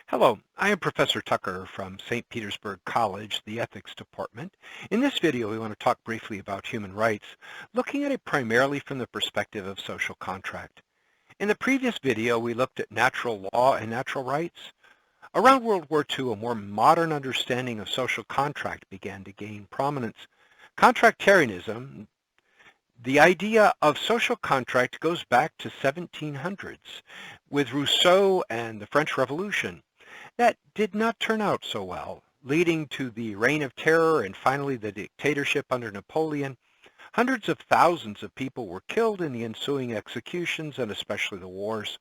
Hello, I am Professor Tucker from St. Petersburg College, the Ethics Department. In this video, we want to talk briefly about human rights, looking at it primarily from the perspective of social contract. In the previous video, we looked at natural law and natural rights. Around World War II, a more modern understanding of social contract began to gain prominence. Contractarianism, the idea of social contract, goes back to 1700s with Rousseau and the French Revolution. That did not turn out so well, leading to the Reign of Terror and finally the dictatorship under Napoleon. Hundreds of thousands of people were killed in the ensuing executions and especially the wars.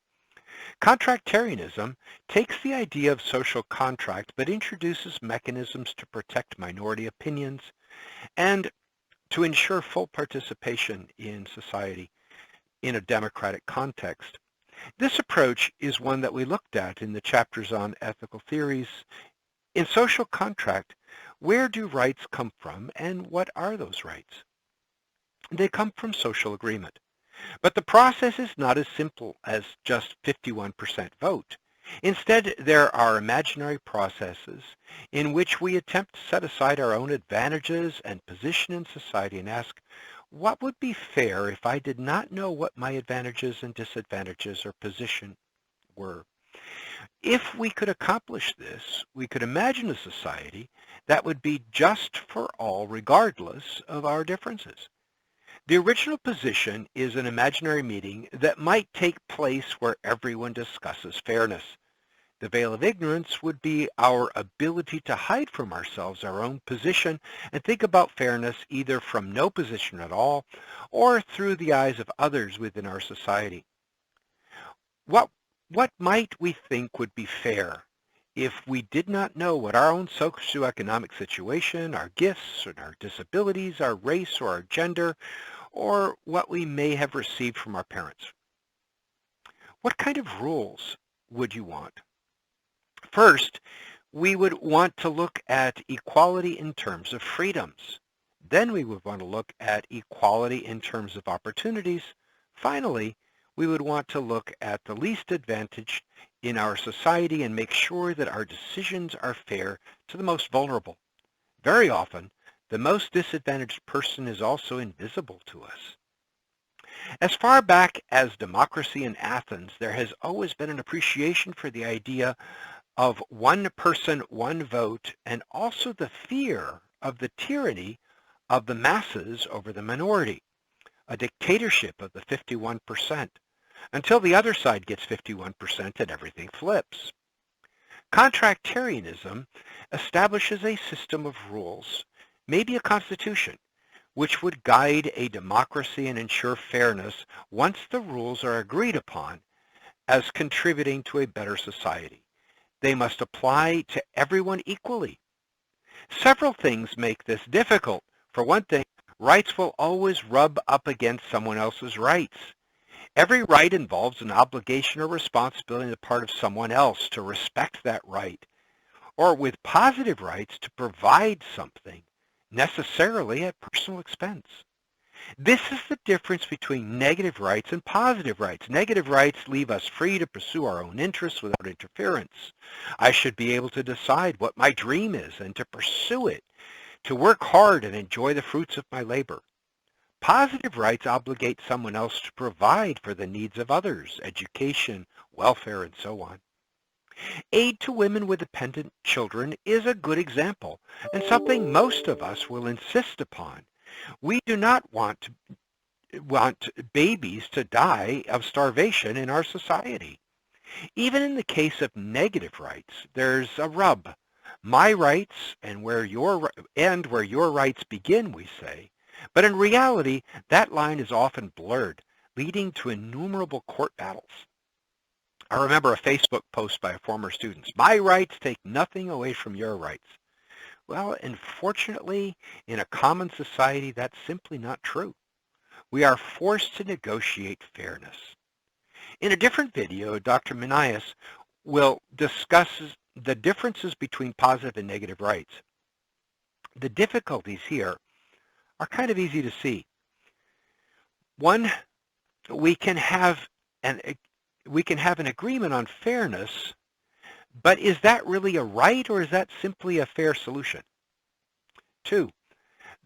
Contractarianism takes the idea of social contract but introduces mechanisms to protect minority opinions and to ensure full participation in society in a democratic context. This approach is one that we looked at in the chapters on ethical theories. In social contract, where do rights come from and what are those rights? They come from social agreement. But the process is not as simple as just 51% vote. Instead, there are imaginary processes in which we attempt to set aside our own advantages and position in society and ask, what would be fair if I did not know what my advantages and disadvantages or position were? If we could accomplish this, we could imagine a society that would be just for all regardless of our differences. The original position is an imaginary meeting that might take place where everyone discusses fairness. The veil of ignorance would be our ability to hide from ourselves our own position and think about fairness either from no position at all or through the eyes of others within our society. What might we think would be fair if we did not know what our own socioeconomic situation, our gifts and our disabilities, our race or our gender, or what we may have received from our parents? What kind of rules would you want? First, we would want to look at equality in terms of freedoms. Then we would want to look at equality in terms of opportunities. Finally, we would want to look at the least advantaged in our society and make sure that our decisions are fair to the most vulnerable. Very often, the most disadvantaged person is also invisible to us. As far back as democracy in Athens, there has always been an appreciation for the idea of one person, one vote, and also the fear of the tyranny of the masses over the minority, a dictatorship of the 51%, until the other side gets 51% and everything flips. Contractarianism establishes a system of rules, maybe a constitution, which would guide a democracy and ensure fairness once the rules are agreed upon as contributing to a better society. They must apply to everyone equally. Several things make this difficult. For one thing, rights will always rub up against someone else's rights. Every right involves an obligation or responsibility on the part of someone else to respect that right, or with positive rights to provide something, necessarily at personal expense. This is the difference between negative rights and positive rights. Negative rights leave us free to pursue our own interests without interference. I should be able to decide what my dream is and to pursue it, to work hard and enjoy the fruits of my labor. Positive rights obligate someone else to provide for the needs of others, education, welfare, and so on. Aid to women with dependent children is a good example and something most of us will insist upon. We do not want babies to die of starvation in our society. Even in the case of negative rights, there's a rub. My rights and where your rights begin, we say. But in reality, that line is often blurred, leading to innumerable court battles. I remember a Facebook post by a former student. My rights take nothing away from your rights. Well, unfortunately, in a common society, that's simply not true. We are forced to negotiate fairness. In a different video, Dr. Manias will discuss the differences between positive and negative rights. The difficulties here are kind of easy to see. One, we can have an agreement on fairness, But is that really a right, or is that simply a fair solution? 2,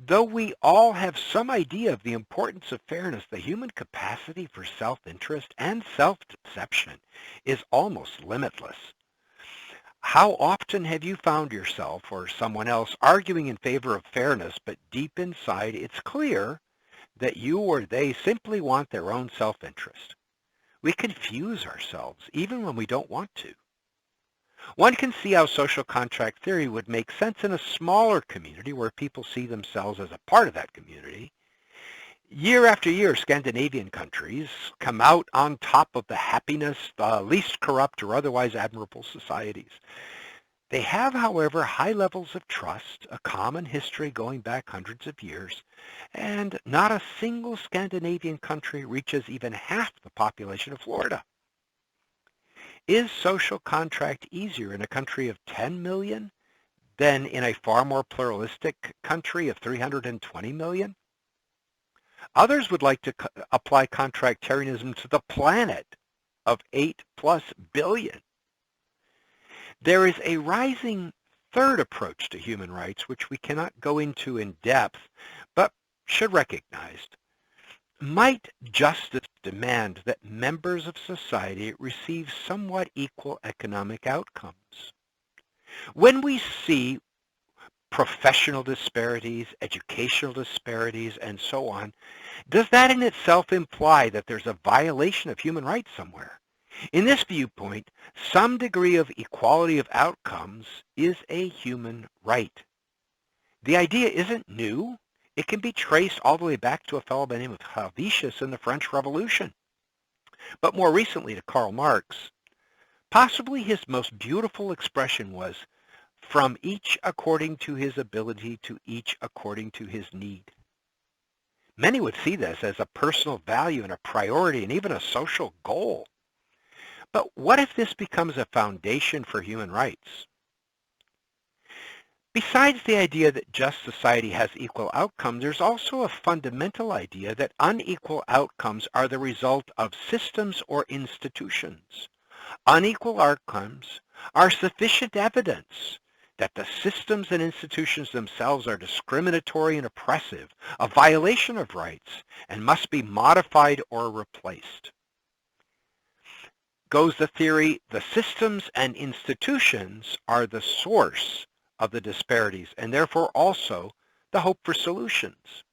though we all have some idea of the importance of fairness, the human capacity for self-interest and self-deception is almost limitless. How often have you found yourself or someone else arguing in favor of fairness, but deep inside it's clear that you or they simply want their own self-interest? We confuse ourselves even when we don't want to. One can see how social contract theory would make sense in a smaller community where people see themselves as a part of that community. Year after year, Scandinavian countries come out on top of the happiness, the least corrupt or otherwise admirable societies. They have, however, high levels of trust, a common history going back hundreds of years, and not a single Scandinavian country reaches even half the population of Florida. Is social contract easier in a country of 10 million than in a far more pluralistic country of 320 million? Others would like to apply contractarianism to the planet of 8+ billion. There is a rising third approach to human rights, which we cannot go into in depth, but should recognize. Might justice demand that members of society receive somewhat equal economic outcomes? When we see professional disparities, educational disparities, and so on, does that in itself imply that there's a violation of human rights somewhere? In this viewpoint, some degree of equality of outcomes is a human right. The idea isn't new. It can be traced all the way back to a fellow by the name of Helvetius in the French Revolution, but more recently to Karl Marx. Possibly his most beautiful expression was, "From each according to his ability, to each according to his need." Many would see this as a personal value and a priority and even a social goal. But what if this becomes a foundation for human rights? Besides the idea that just society has equal outcomes, there's also a fundamental idea that unequal outcomes are the result of systems or institutions. Unequal outcomes are sufficient evidence that the systems and institutions themselves are discriminatory and oppressive, a violation of rights, and must be modified or replaced. Goes the theory, the systems and institutions are the source of the disparities and therefore also the hope for solutions.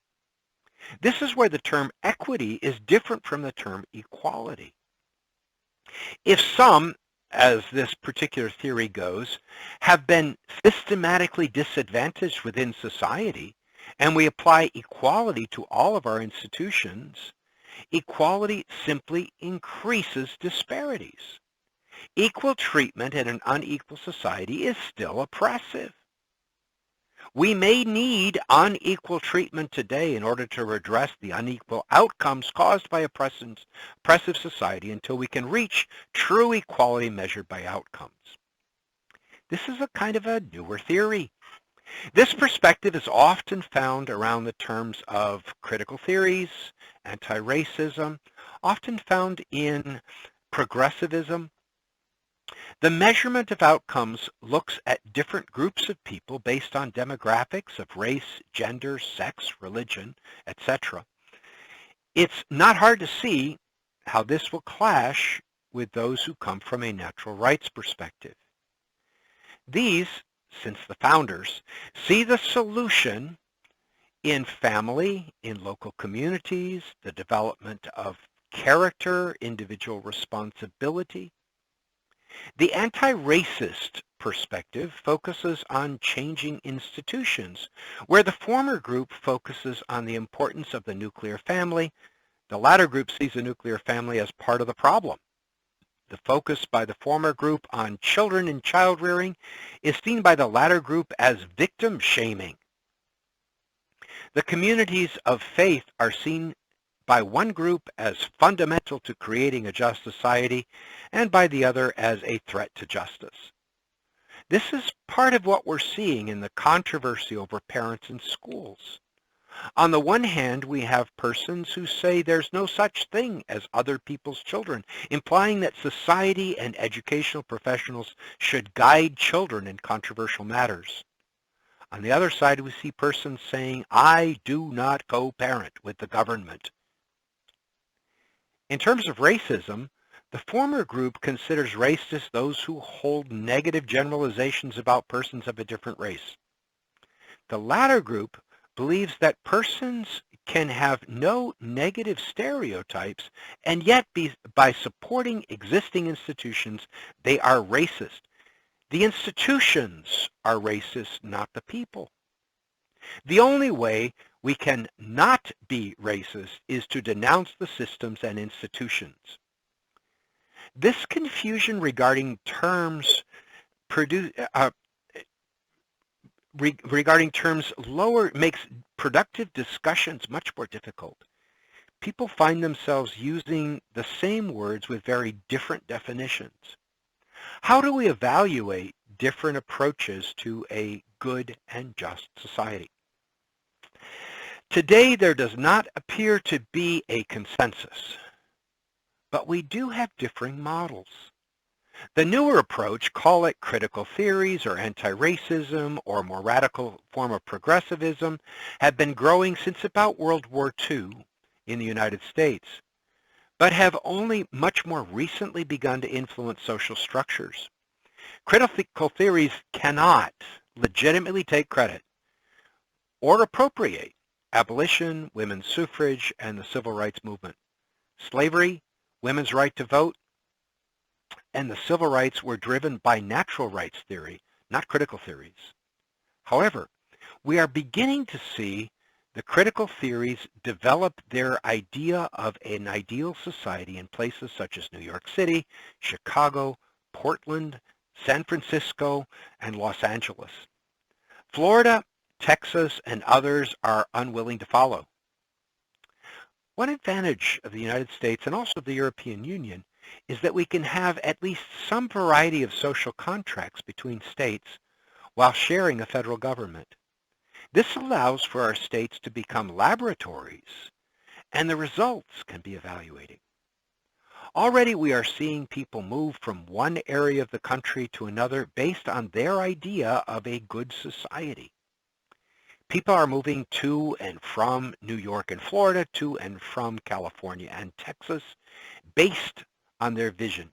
This is where the term equity is different from the term equality. If some, as this particular theory goes, have been systematically disadvantaged within society, and we apply equality to all of our institutions, equality simply increases disparities. Equal treatment in an unequal society is still oppressive. We may need unequal treatment today in order to redress the unequal outcomes caused by oppressive society until we can reach true equality measured by outcomes. This is a kind of a newer theory. This perspective is often found around the terms of critical theories, anti-racism, often found in progressivism. The measurement of outcomes looks at different groups of people based on demographics of race, gender, sex, religion, etc. It's not hard to see how this will clash with those who come from a natural rights perspective. These, since the founders, see the solution in family, in local communities, the development of character, individual responsibility. The anti-racist perspective focuses on changing institutions, where the former group focuses on the importance of the nuclear family. The latter group sees the nuclear family as part of the problem. The focus by the former group on children and child rearing is seen by the latter group as victim shaming. The communities of faith are seen by one group as fundamental to creating a just society and by the other as a threat to justice. This is part of what we're seeing in the controversy over parents in schools. On the one hand, we have persons who say there's no such thing as other people's children, implying that society and educational professionals should guide children in controversial matters. On the other side, we see persons saying, I do not co-parent with the government. In terms of racism, the former group considers racists those who hold negative generalizations about persons of a different race. The latter group believes that persons can have no negative stereotypes, and yet by supporting existing institutions, they are racist. The institutions are racist, not the people. The only way we can not be racist is to denounce the systems and institutions. This confusion regarding terms makes productive discussions much more difficult. People find themselves using the same words with very different definitions. How do we evaluate different approaches to a good and just society? Today, there does not appear to be a consensus, but we do have differing models. The newer approach, call it critical theories or anti-racism or more radical form of progressivism, have been growing since about World War II in the United States, but have only much more recently begun to influence social structures. Critical theories cannot legitimately take credit or appropriate abolition, women's suffrage, and the civil rights movement. Slavery, women's right to vote, and the civil rights were driven by natural rights theory, not critical theories. However, we are beginning to see the critical theories develop their idea of an ideal society in places such as New York City, Chicago, Portland, San Francisco, and Los Angeles. Florida, Texas, and others are unwilling to follow. One advantage of the United States and also the European Union is that we can have at least some variety of social contracts between states while sharing a federal government. This allows for our states to become laboratories, and the results can be evaluated. Already we are seeing people move from one area of the country to another based on their idea of a good society. People are moving to and from New York and Florida, to and from California and Texas, based on their vision.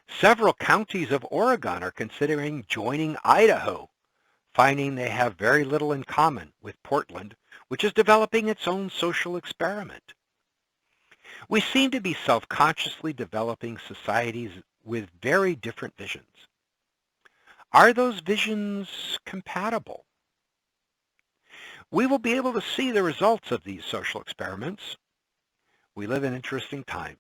Several counties of Oregon are considering joining Idaho, finding they have very little in common with Portland, which is developing its own social experiment. We seem to be self-consciously developing societies with very different visions. Are those visions compatible? We will be able to see the results of these social experiments. We live in interesting times.